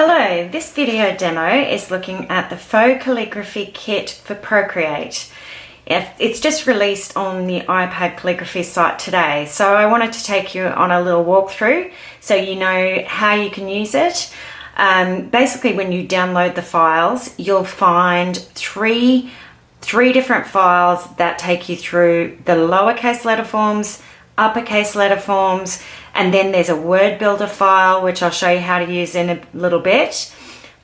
Hello, this video demo is looking at the Faux Calligraphy kit for Procreate. It's just released on the iPad calligraphy site today, so I wanted to take you on a little walkthrough so you know how you can use it. Basically, when you download the files, you'll find three different files that take you through the lowercase letter forms, uppercase letter forms, and then there's a word builder file, which I'll show you how to use in a little bit.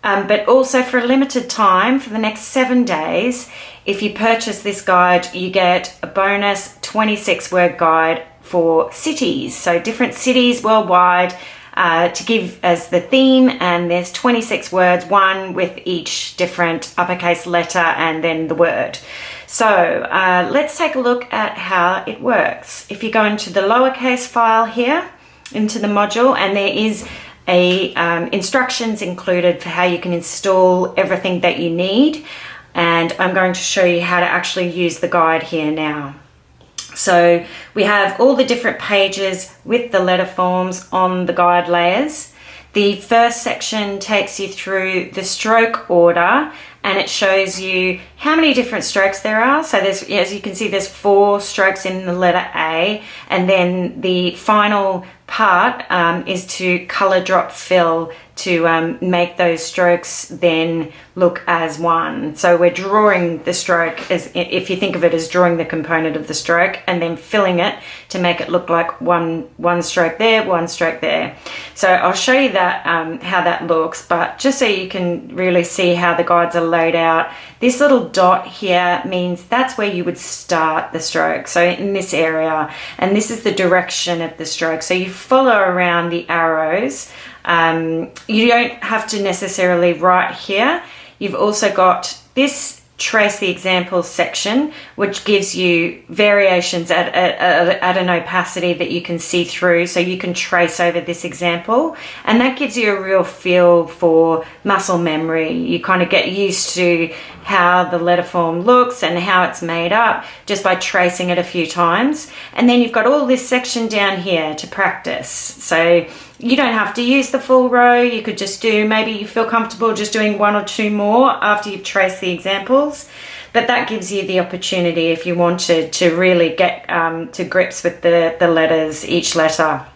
But also for a limited time, for the next 7 days, if you purchase this guide, you get a bonus 26-word guide for cities. So different cities worldwide to give as the theme, and there's 26 words, one with each different uppercase letter and then the word. So let's take a look at how it works. If you go into the lowercase file here, into the module, and there is instructions included for how you can install everything that you need, and I'm going to show you how to actually use the guide here now. So we have all the different pages with the letter forms on the guide layers. The first section takes you through the stroke order, and it shows you how many different strokes there are. So there's, as you can see, there's 4 strokes in the letter A, and then the final part is to color drop fill to make those strokes then look as one. So we're drawing the stroke, as if you think of it as drawing the component of the stroke and then filling it to make it look like one stroke there, one stroke there. So I'll show you that how that looks, but just so you can really see how the guides are laid out, this little dot here means that's where you would start the stroke. So in this area, and this is the direction of the stroke. So you follow around the arrows. You don't have to necessarily write here. You've also got this trace the examples section, which gives you variations at an opacity that you can see through, so you can trace over this example, and that gives you a real feel for muscle memory. You kind of get used to how the letter form looks and how it's made up just by tracing it a few times. And then you've got all this section down here to practice, so you don't have to use the full row. You could just do, maybe you feel comfortable just doing 1 or 2 more after you've traced the examples, but that gives you the opportunity if you wanted to really get to grips with the letters, each letter.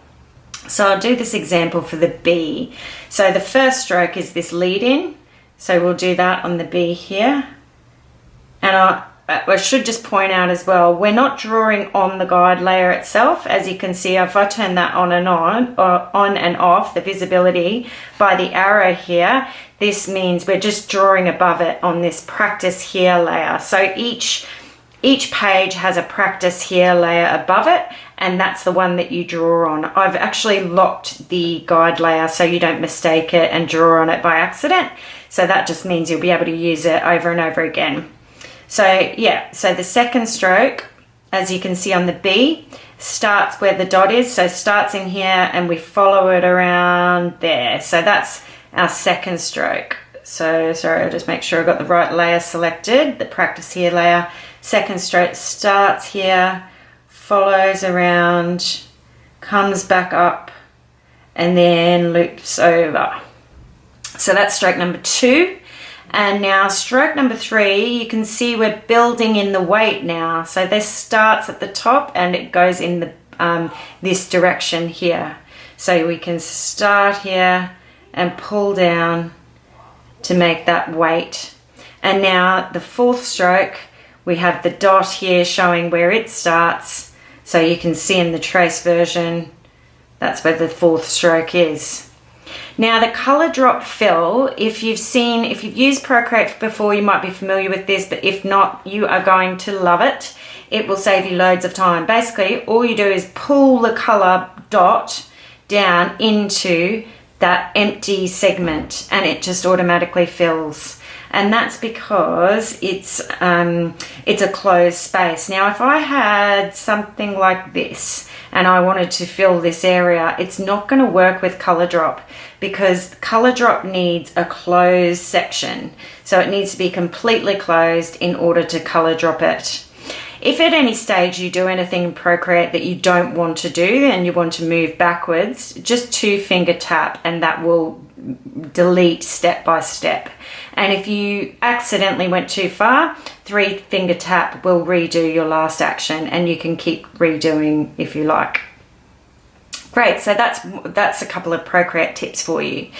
So I'll do this example for the B. So the first stroke is this lead in, so we'll do that on the B here. And I should just point out as well, we're not drawing on the guide layer itself. As you can see, if I turn that on and on and off, the visibility by the arrow here, this means we're just drawing above it on this practice here layer. So each page has a practice here layer above it, and that's the one that you draw on. I've actually locked the guide layer so you don't mistake it and draw on it by accident. So that just means you'll be able to use it over and over again. So yeah, so the second stroke, as you can see on the B, starts where the dot is. So starts in here and we follow it around there. So that's our second stroke. So sorry, I'll just make sure I've got the right layer selected, the practice here layer. Second stroke starts here, follows around, comes back up, and then loops over. So that's stroke number 2. And now stroke number 3, you can see we're building in the weight now. So this starts at the top and it goes in the this direction here. So we can start here and pull down to make that weight. And now the 4th stroke, we have the dot here showing where it starts. So you can see in the trace version, that's where the 4th stroke is. Now the color drop fill, if you've used Procreate before, you might be familiar with this, but if not, you are going to love it. It will save you loads of time. Basically, all you do is pull the color dot down into that empty segment and it just automatically fills. And that's because it's a closed space. Now, if I had something like this and I wanted to fill this area, it's not going to work with color drop because color drop needs a closed section. So it needs to be completely closed in order to color drop it. If at any stage you do anything in Procreate that you don't want to do and you want to move backwards, just 2-finger tap and that will delete step by step. And if you accidentally went too far, 3-finger tap will redo your last action and you can keep redoing if you like. Great, so that's a couple of Procreate tips for you.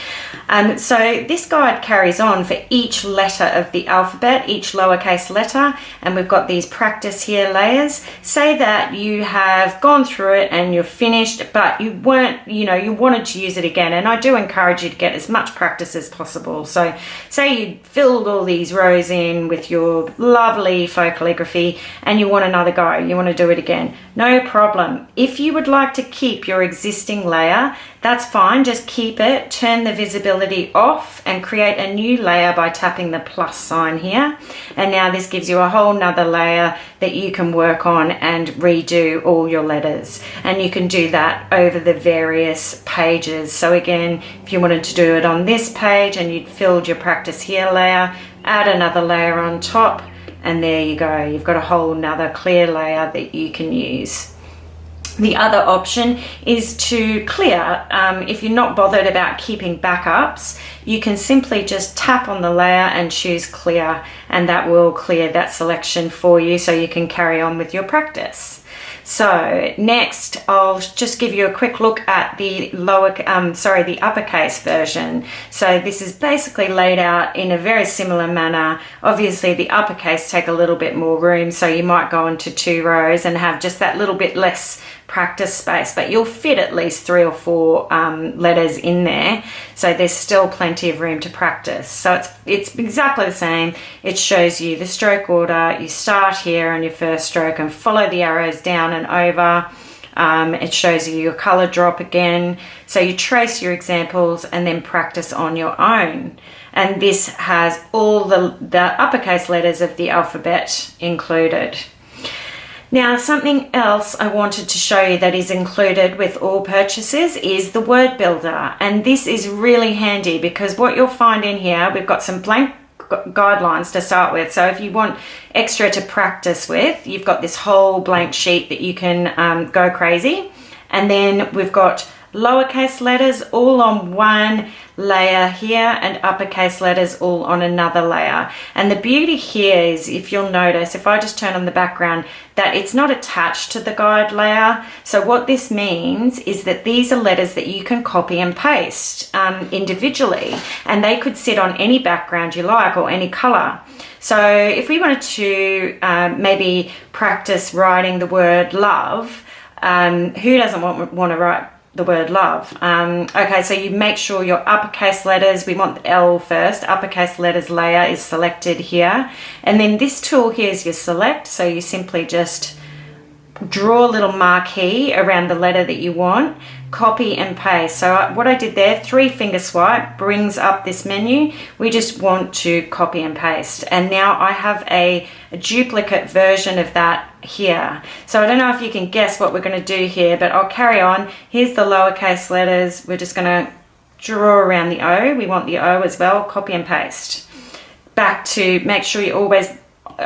So this guide carries on for each letter of the alphabet, each lowercase letter, and we've got these practice here layers. Say that you have gone through it and you're finished, but you weren't, you wanted to use it again, and I do encourage you to get as much practice as possible. So say you filled all these rows in with your lovely faux calligraphy and you want another go, you want to do it again. No problem. If you would like to keep your existing layer, that's fine, just keep it, turn the visibility off and create a new layer by tapping the plus sign here. And now this gives you a whole nother layer that you can work on and redo all your letters. And you can do that over the various pages. So again, if you wanted to do it on this page and you'd filled your practice here layer, add another layer on top, and there you go, you've got a whole nother clear layer that you can use. The other option is to clear. If you're not bothered about keeping backups, you can simply just tap on the layer and choose clear, and that will clear that selection for you so you can carry on with your practice. So next, I'll just give you a quick look at the the uppercase version. So this is basically laid out in a very similar manner. Obviously the uppercase take a little bit more room, so you might go into 2 rows and have just that little bit less practice space, but you'll fit at least 3 or 4 letters in there, so there's still plenty of room to practice. So it's exactly the same. It shows you the stroke order. You start here on your first stroke and follow the arrows down and over. It shows you your color drop again, so you trace your examples and then practice on your own. And this has all the uppercase letters of the alphabet included. Now, something else I wanted to show you that is included with all purchases is the word builder. And this is really handy because what you'll find in here, we've got some blank guidelines to start with. So if you want extra to practice with, you've got this whole blank sheet that you can go crazy. And then we've got lowercase letters all on one layer here and uppercase letters all on another layer. And the beauty here is, if you'll notice, if I just turn on the background, that it's not attached to the guide layer. So what this means is that these are letters that you can copy and paste individually, and they could sit on any background you like or any color. So if we wanted to maybe practice writing the word love, who doesn't want to write the word love? Okay, so you make sure your uppercase letters, we want the L first, uppercase letters layer is selected here. And then this tool here is your select, so you simply just draw a little marquee around the letter that you want, copy and paste. So what I did there, 3-finger swipe brings up this menu. We just want to copy and paste. And now I have a duplicate version of that here. So I don't know if you can guess what we're going to do here, but I'll carry on. Here's the lowercase letters. We're just going to draw around the O. We want the O as well, copy and paste. Back to make sure you're always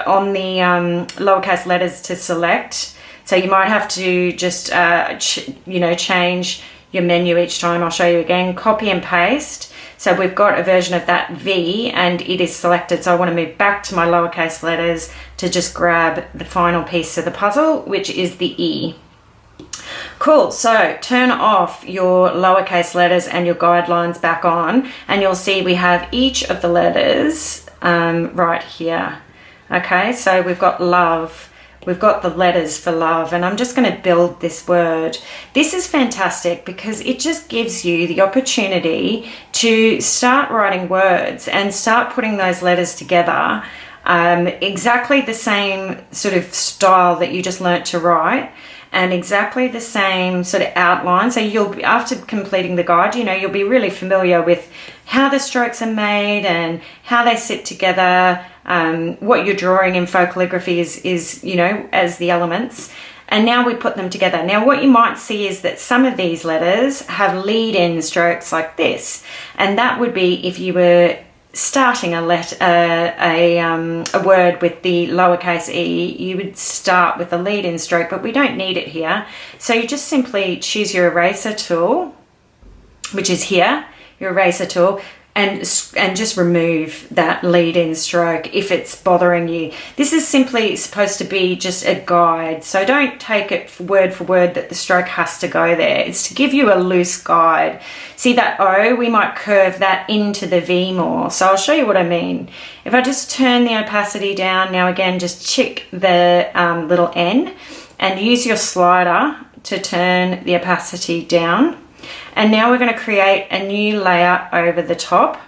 on the lowercase letters to select. So you might have to just, change your menu each time. I'll show you again. Copy and paste. So we've got a version of that V and it is selected. So I want to move back to my lowercase letters to just grab the final piece of the puzzle, which is the E. Cool, so turn off your lowercase letters and your guidelines back on, and you'll see we have each of the letters right here. Okay, so we've got love. We've got the letters for love, and I'm just going to build this word. This is fantastic because it just gives you the opportunity to start writing words and start putting those letters together exactly the same sort of style that you just learnt to write, and exactly the same sort of outline. So you'll be, after completing the guide, you'll be really familiar with how the strokes are made and how they sit together. What you're drawing in faux calligraphy is as the elements, and now we put them together. Now what you might see is that some of these letters have lead-in strokes like this, and that would be if you were starting a word with the lowercase e, you would start with the lead-in stroke, but we don't need it here. So you just simply choose your eraser tool, which is here, your eraser tool, and just remove that lead-in stroke if it's bothering you. This is simply supposed to be just a guide, so don't take it for word that the stroke has to go there. It's to give you a loose guide. See that O? We might curve that into the V more. So I'll show you what I mean. If I just turn the opacity down, now again, just check the little N and use your slider to turn the opacity down. And now we're going to create a new layer over the top.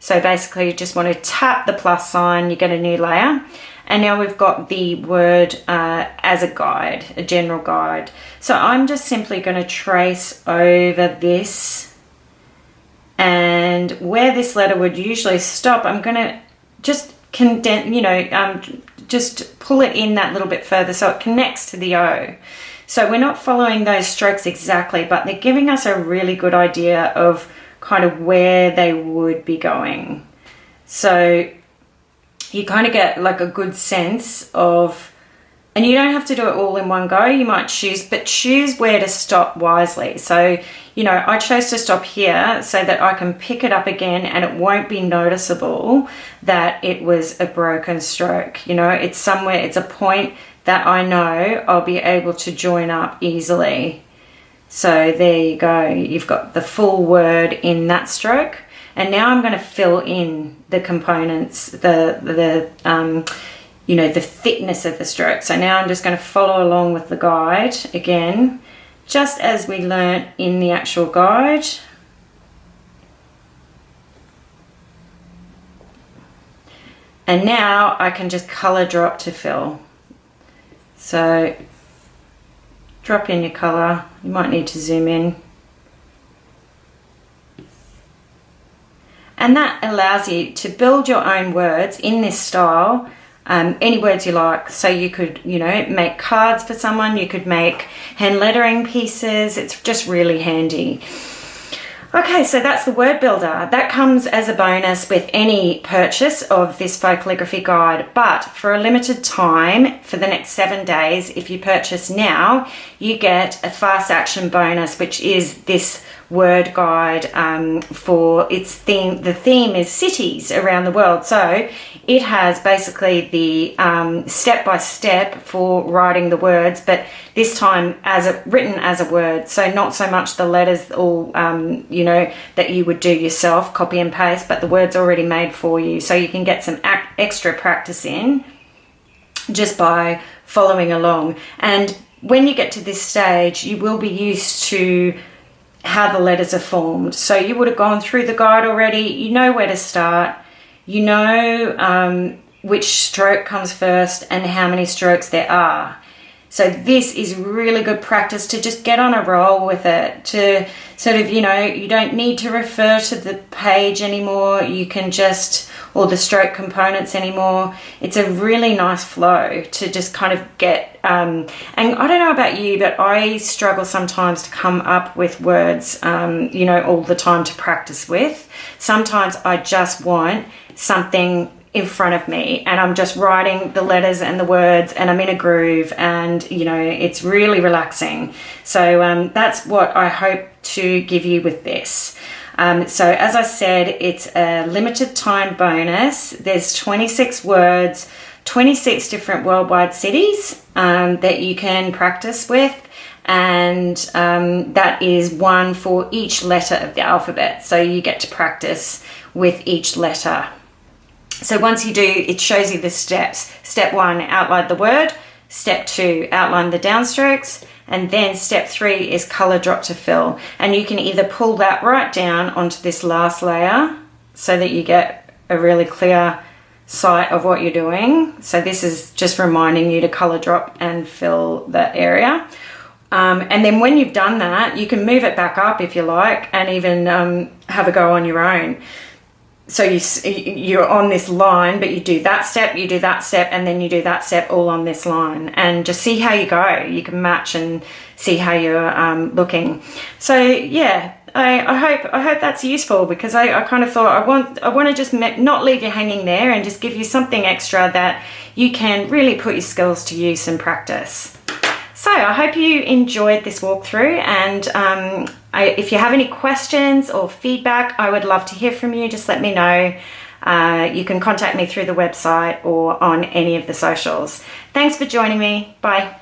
So basically you just want to tap the plus sign, you get a new layer. And now we've got the word as a guide, a general guide. So I'm just simply going to trace over this. And where this letter would usually stop, I'm going to just condense, just pull it in that little bit further so it connects to the O. So we're not following those strokes exactly, but they're giving us a really good idea of kind of where they would be going. So you kind of get like a good sense of, and you don't have to do it all in one go. You might choose where to stop wisely. So, I chose to stop here so that I can pick it up again and it won't be noticeable that it was a broken stroke. It's somewhere, it's a point that I know I'll be able to join up easily. So there you go. You've got the full word in that stroke. And now I'm going to fill in the components, the thickness of the stroke. So now I'm just going to follow along with the guide again, just as we learnt in the actual guide. And now I can just color drop to fill. So drop in your color. You might need to zoom in. And that allows you to build your own words in this style, any words you like. So you could, make cards for someone, you could make hand lettering pieces. It's just really handy. Okay, so that's the word builder. That comes as a bonus with any purchase of this Faux Calligraphy guide, but for a limited time, for the next 7 days, if you purchase now, you get a fast action bonus, which is this word guide for its theme. The theme is cities around the world. So it has basically the step-by-step for writing the words, but this time written as a word. So not so much the letters all, that you would do yourself, copy and paste, but the words already made for you. So you can get some extra practice in just by following along. And when you get to this stage, you will be used to how the letters are formed. So you would have gone through the guide already. You know where to start. You know which stroke comes first and how many strokes there are. So this is really good practice to just get on a roll with it, to sort of, you don't need to refer to the page anymore. You can just, or the stroke components anymore. It's a really nice flow to just kind of get, and I don't know about you, but I struggle sometimes to come up with words, all the time to practice with. Sometimes I just want something in front of me and I'm just writing the letters and the words and I'm in a groove and it's really relaxing. So that's what I hope to give you with this. So as I said, it's a limited time bonus. There's 26 words, 26 different worldwide cities that you can practice with, and that is one for each letter of the alphabet. So you get to practice with each letter. So once you do, it shows you the steps. Step 1, outline the word. Step 2, outline the downstrokes. And then step 3 is color drop to fill. And you can either pull that right down onto this last layer so that you get a really clear sight of what you're doing. So this is just reminding you to color drop and fill that area. And then when you've done that, you can move it back up if you like and even have a go on your own. so you're on this line, but you do that step, and then you do that step all on this line, and just see how you go. You can match and see how you're looking. So yeah, I hope that's useful, because I kind of thought I want to just not leave you hanging there, and just give you something extra that you can really put your skills to use and practice. So I hope you enjoyed this walkthrough, and if you have any questions or feedback, I would love to hear from you. Just let me know. You can contact me through the website or on any of the socials. Thanks for joining me. Bye.